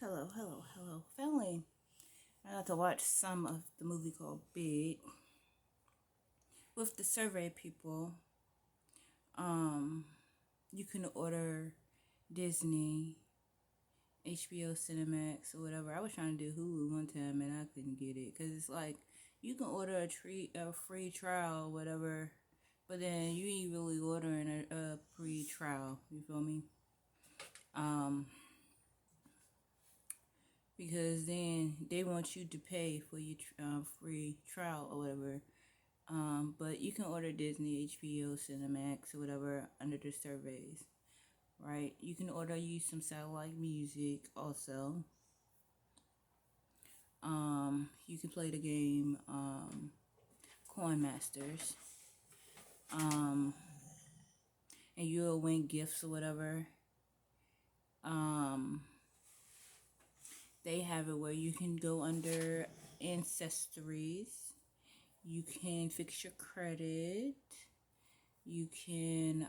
Hello, family. I got to watch some of the movie called Big with the survey people. Um, you can order Disney, HBO Cinemax, or whatever. I was trying to do Hulu one time and I couldn't get it because it's like you can order a free trial, or whatever, but then you ain't really ordering a free trial. You feel me? Um, because then they want you to pay for your free trial or whatever. But you can order Disney, HBO, Cinemax, or whatever under the surveys, right? You can order you some satellite music also. You can play the game Coin Masters, um, and you'll win gifts or whatever. Um, they have it where you can go under ancestries. You can fix your credit. You can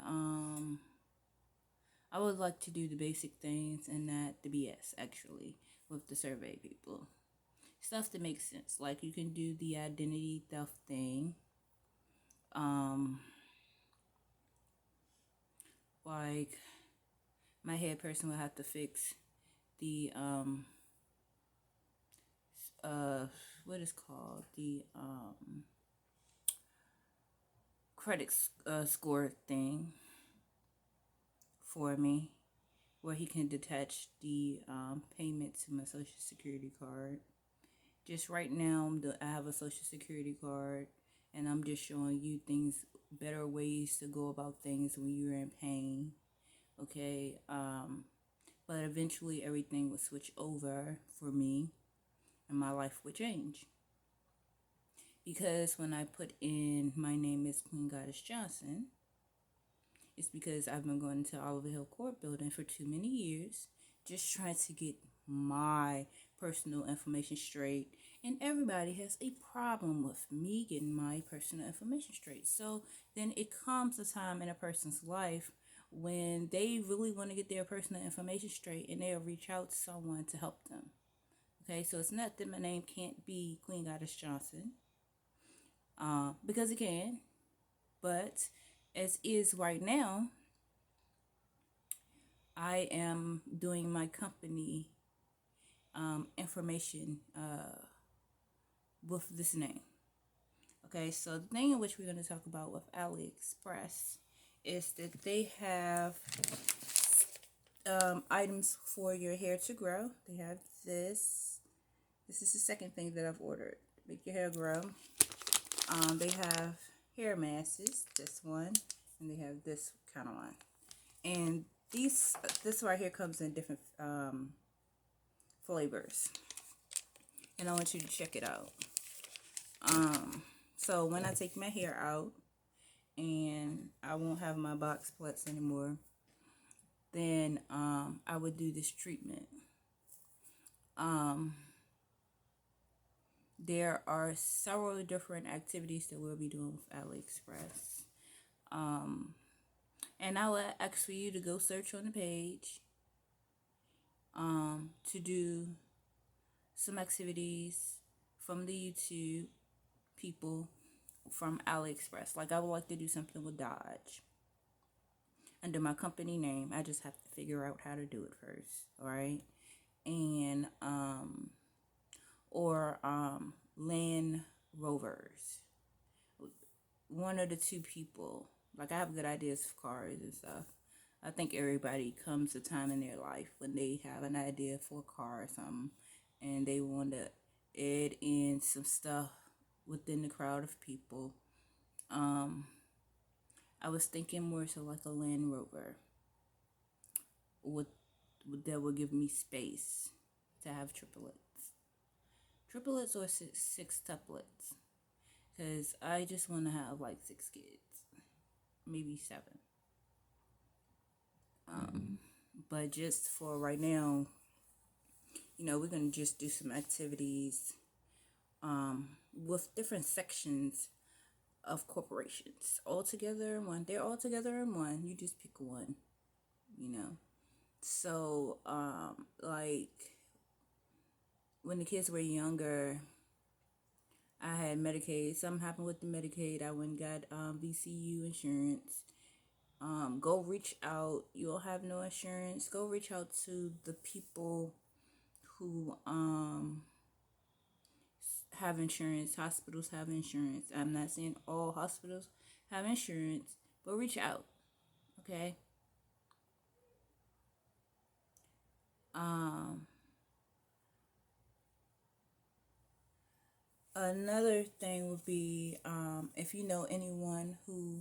I would like to do the basic things and not the BS actually with the survey people. Stuff that makes sense. Like you can do the identity theft thing. Um like my head person will have to fix the uh what is called the credit score thing for me, where he can detach the payment to my social security card. Just right now, I have a social security card, and I'm just showing you things, better ways to go about things when you're in pain. Okay, but eventually everything would switch over for me, and my life would change. Because when I put in my name is Queen Goddess Johnson, it's because I've been going to Oliver Hill Court Building for too many years, just trying to get my personal information straight. And everybody has a problem with me getting my personal information straight. So then it comes a time in a person's life when they really want to get their personal information straight and they'll reach out to someone to help them. Okay, so it's not that my name can't be Queen Goddess Johnson, because it can, but as is right now, I am doing my company information with this name. Okay, so the thing in which we're going to talk about with AliExpress is that they have items for your hair to grow. They have this. This is the second thing that I've ordered. Make your hair grow. They have hair masks, this one, and they have this kind of one. And this right here comes in different flavors, and I want you to check it out. So when I take my hair out and I won't have my box plaits anymore, then I would do this treatment. There are several different activities that we'll be doing with AliExpress. And I would ask for you to go search on the page to do some activities from the YouTube people from AliExpress. Like I would like to do something with Dodge under my company name. I just have to figure out how to do it first, all right? And or Land Rovers. One of the two people. Like I have good ideas for cars and stuff. I think everybody comes a time in their life when they have an idea for a car or something, and they want to add in some stuff within the crowd of people. I was thinking more so like a Land Rover would that would give me space to have triplets or six tuplets, because I just want to have like 6 kids, maybe 7. But just for right now, we're gonna just do some activities with different sections of corporations all together in one. They're all together in one. You just pick one, you know. So like when the kids were younger, I had Medicaid. Something happened with the Medicaid. I went and got VCU insurance. Go reach out. You don't have no insurance. Go reach out to the people who have insurance. Hospitals have insurance. I'm not saying all hospitals have insurance, but reach out. Okay. Another thing would be if you know anyone who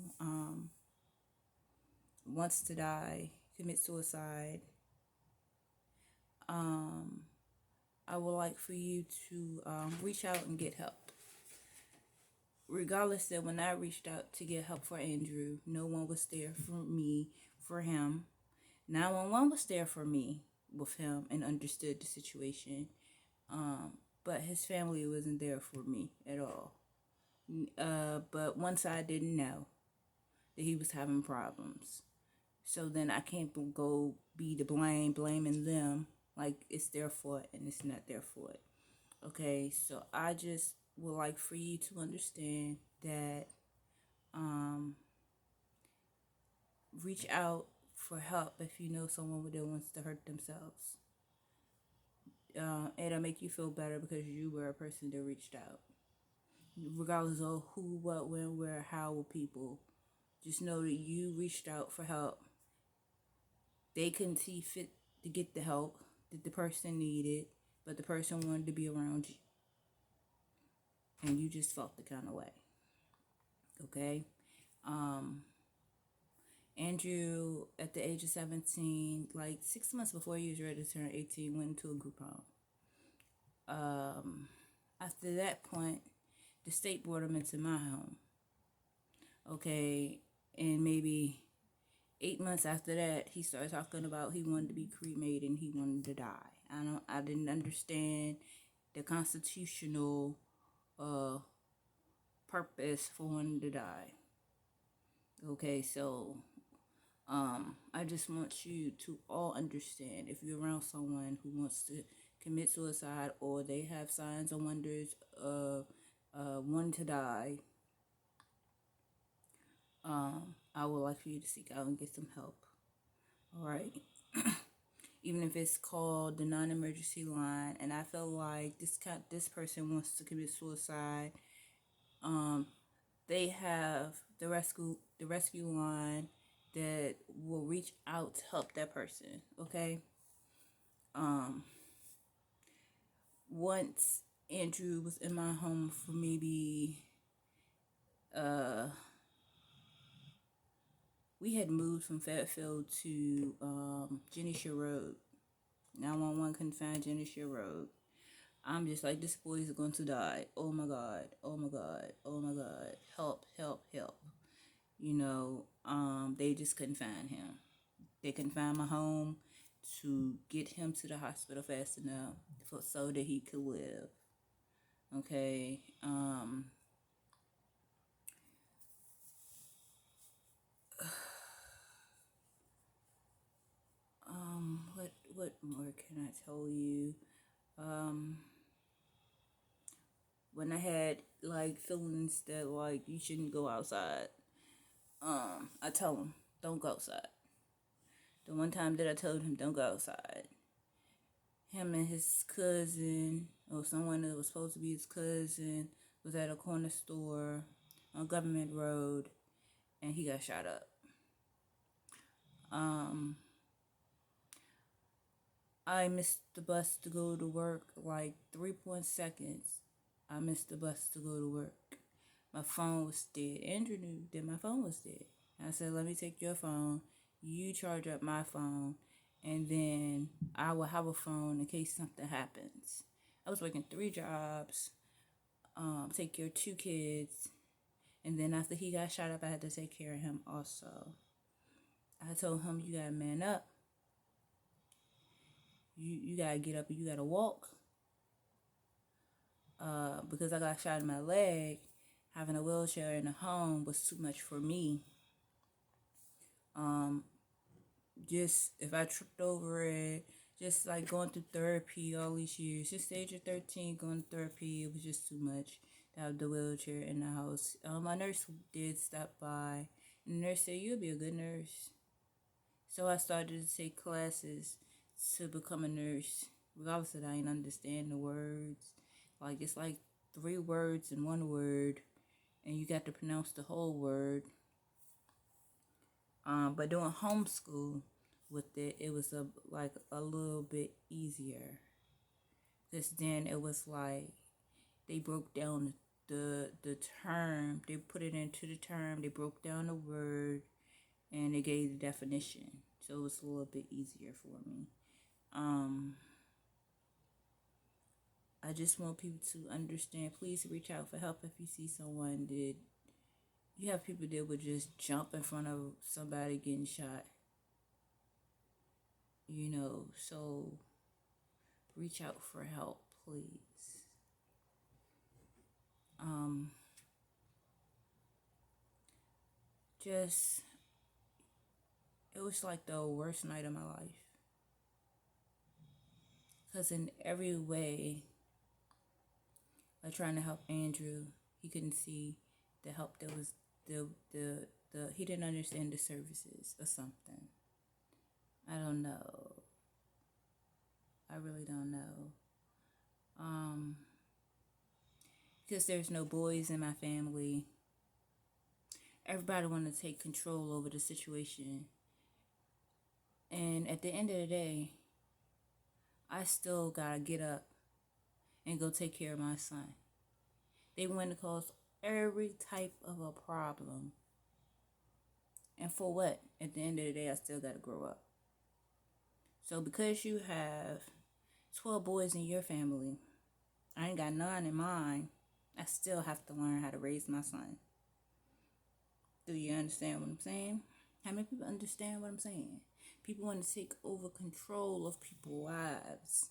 wants to die, commit suicide, I would like for you to reach out and get help. Regardless that when I reached out to get help for Andrew, no one was there for me, for him. 911 was there for me with him and understood the situation. But his family wasn't there for me at all. But once I didn't know that he was having problems. So then I can't go be the blaming them like it's their fault and it's not their fault. Okay, so I just would like for you to understand that reach out for help if you know someone that wants to hurt themselves. It'll make you feel better because you were a person that reached out. Regardless of who, what, when, where, how with people, just know that you reached out for help. They couldn't see fit to get the help that the person needed, but the person wanted to be around you. And you just felt the kind of way. Okay? Andrew, at the age of 17, like 6 months before he was ready to turn 18, went into a group home. After that point, the state brought him into my home. Okay, and maybe 8 months after that, he started talking about he wanted to be cremated and he wanted to die. I didn't understand the constitutional purpose for wanting to die. Okay, so I just want you to all understand, if you're around someone who wants to commit suicide or they have signs or wonders of wanting to die, I would like for you to seek out and get some help. All right. Even if it's called the non-emergency line, and I feel like this person wants to commit suicide, they have the rescue line that will reach out to help that person. Okay. Once Andrew was in my home for maybe we had moved from Fairfield to Jenny Shore Road. 911 couldn't find Jenny Shore Road. I'm just like, this boy is going to die. Oh my God. Oh my God. Oh my God. Help, help, help. You know, they just couldn't find him. They couldn't find my home to get him to the hospital fast enough so that he could live. Okay. What more can I tell you? When I had like feelings that like you shouldn't go outside, I tell him don't go outside. The one time that I told him don't go outside, him and his cousin or someone that was supposed to be his cousin was at a corner store on Government Road, and he got shot up. I missed the bus to go to work like 3.seconds. I missed the bus to go to work. My phone was dead. Andrew knew that my phone was dead. I said, let me take your phone. You charge up my phone. And then I will have a phone in case something happens. I was working 3 jobs. Take care of 2 kids. And then after he got shot up, I had to take care of him also. I told him, you gotta man up. You gotta get up and you gotta walk. Because I got shot in my leg, having a wheelchair in the home was too much for me. Just if I tripped over it, Just like going through therapy all these years. Since the age of 13, going to therapy, it was just too much to have the wheelchair in the house. My nurse did stop by, and the nurse said, "You'll be a good nurse." So I started to take classes to become a nurse. Regardless of that, I didn't understand the words. Like, it's like 3 words in 1 word, and you got to pronounce the whole word. But doing homeschool with it, it was a little bit easier. Because then it was like they broke down the term, they put it into the term, they broke down the word, and they gave the definition. So it was a little bit easier for me. I just want people to understand. Please reach out for help if you see someone that you have people that would just jump in front of somebody getting shot. So reach out for help, please. Just it was like the worst night of my life. Because in every way, like trying to help Andrew, he couldn't see the help that was the he didn't understand the services or something. I don't know. I really don't know. Because there's no boys in my family. Everybody wanted to take control over the situation. And at the end of the day, I still gotta get up and go take care of my son. They want to cause every type of a problem. And for what? At the end of the day, I still gotta grow up. So because you have 12 boys in your family, I ain't got none in mine, I still have to learn how to raise my son. Do you understand what I'm saying? How many people understand what I'm saying? People want to take over control of people's lives.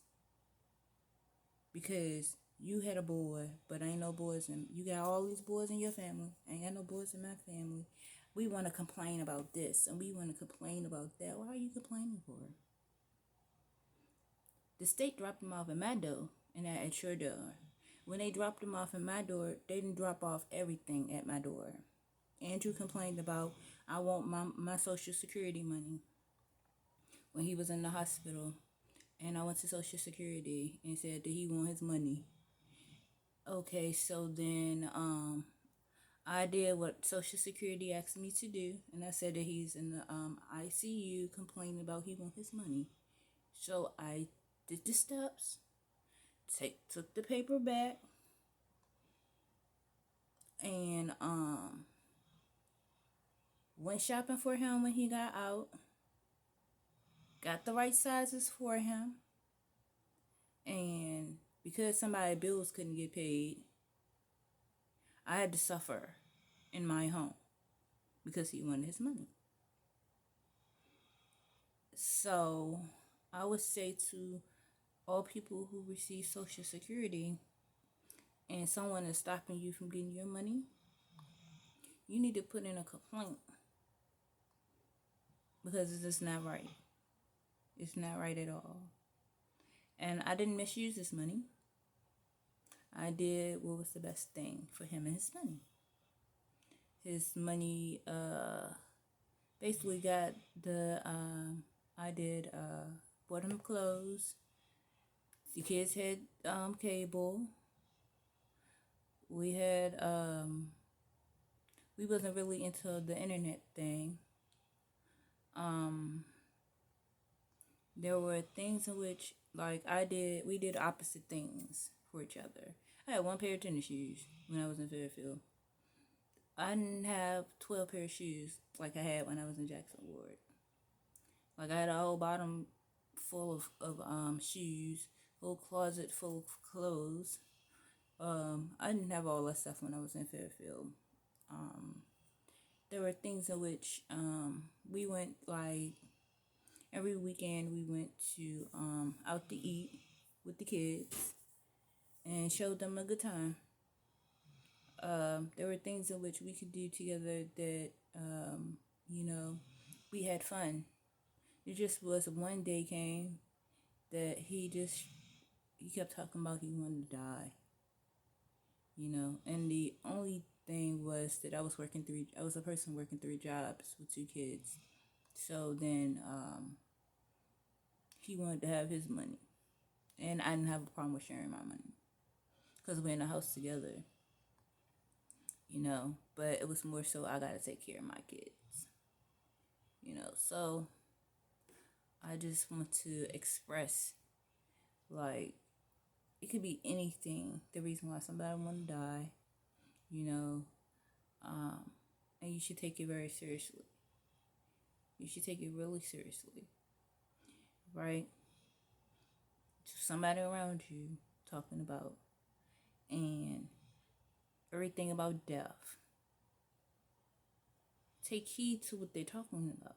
Because you had a boy, but ain't no boys in you got all these boys in your family. Ain't got no boys in my family. We want to complain about this and we want to complain about that. Why are you complaining for? The state dropped them off at my door and at your door. When they dropped them off at my door, they didn't drop off everything at my door. Andrew complained about, I want my Social Security money when he was in the hospital. And I went to Social Security and said that he want his money. Okay, so then I did what Social Security asked me to do, and I said that he's in the ICU complaining about he want his money. So I did the steps, took the paper back, and went shopping for him when he got out. Got the right sizes for him. And because somebody's bills couldn't get paid, I had to suffer in my home because he wanted his money. So I would say to all people who receive Social Security and someone is stopping you from getting your money, you need to put in a complaint because it's just not right. It's not right at all. And I didn't misuse his money. I did what was the best thing for him and his money. His money basically got bought him clothes. The kids had cable. We had we wasn't really into the internet thing. There were things in which we did opposite things for each other. I had one pair of tennis shoes when I was in Fairfield. I didn't have 12 pair of shoes like I had when I was in Jackson Ward. Like I had a whole bottom full of shoes, whole closet full of clothes. I didn't have all that stuff when I was in Fairfield. There were things in which we went every weekend we went to out to eat with the kids and showed them a good time. There were things in which we could do together that we had fun. It just was one day came that he kept talking about he wanted to die, and the only thing was that I was a person working 3 jobs with 2 kids. So then he wanted to have his money, and I didn't have a problem with sharing my money because we're in a house together, but it was more so I got to take care of my kids, so I just want to express, like, it could be anything, the reason why somebody want to die, you know, and you should take it very seriously. You should take it really seriously, right? Somebody around you talking about and everything about death. Take heed to what they're talking about.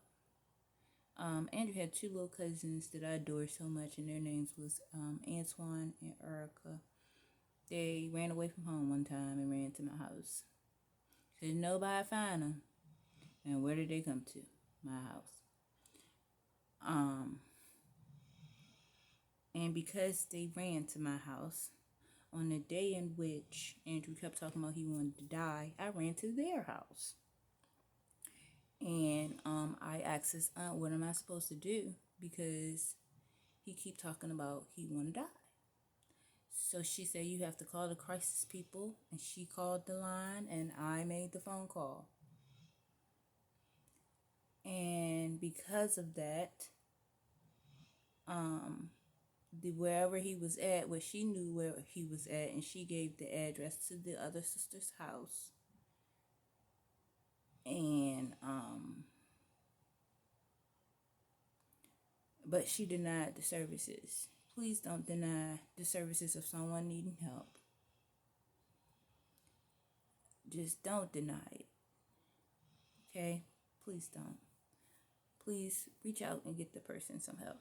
Andrew had 2 little cousins that I adore so much, and their names was Antoine and Erica. They ran away from home one time and ran to my house. Couldn't nobody find them. And where did they come to? My house. And because they ran to my house, on the day in which Andrew kept talking about he wanted to die, I ran to their house. And I asked his aunt, what am I supposed to do? Because he keep talking about he want to die. So she said, you have to call the crisis people. And she called the line, and I made the phone call. And because of that, wherever he was at, where she knew where he was at, and she gave the address to the other sister's house. And but she denied the services. Please don't deny the services of someone needing help. Just don't deny it. Okay? Please don't. Please reach out and get the person some help.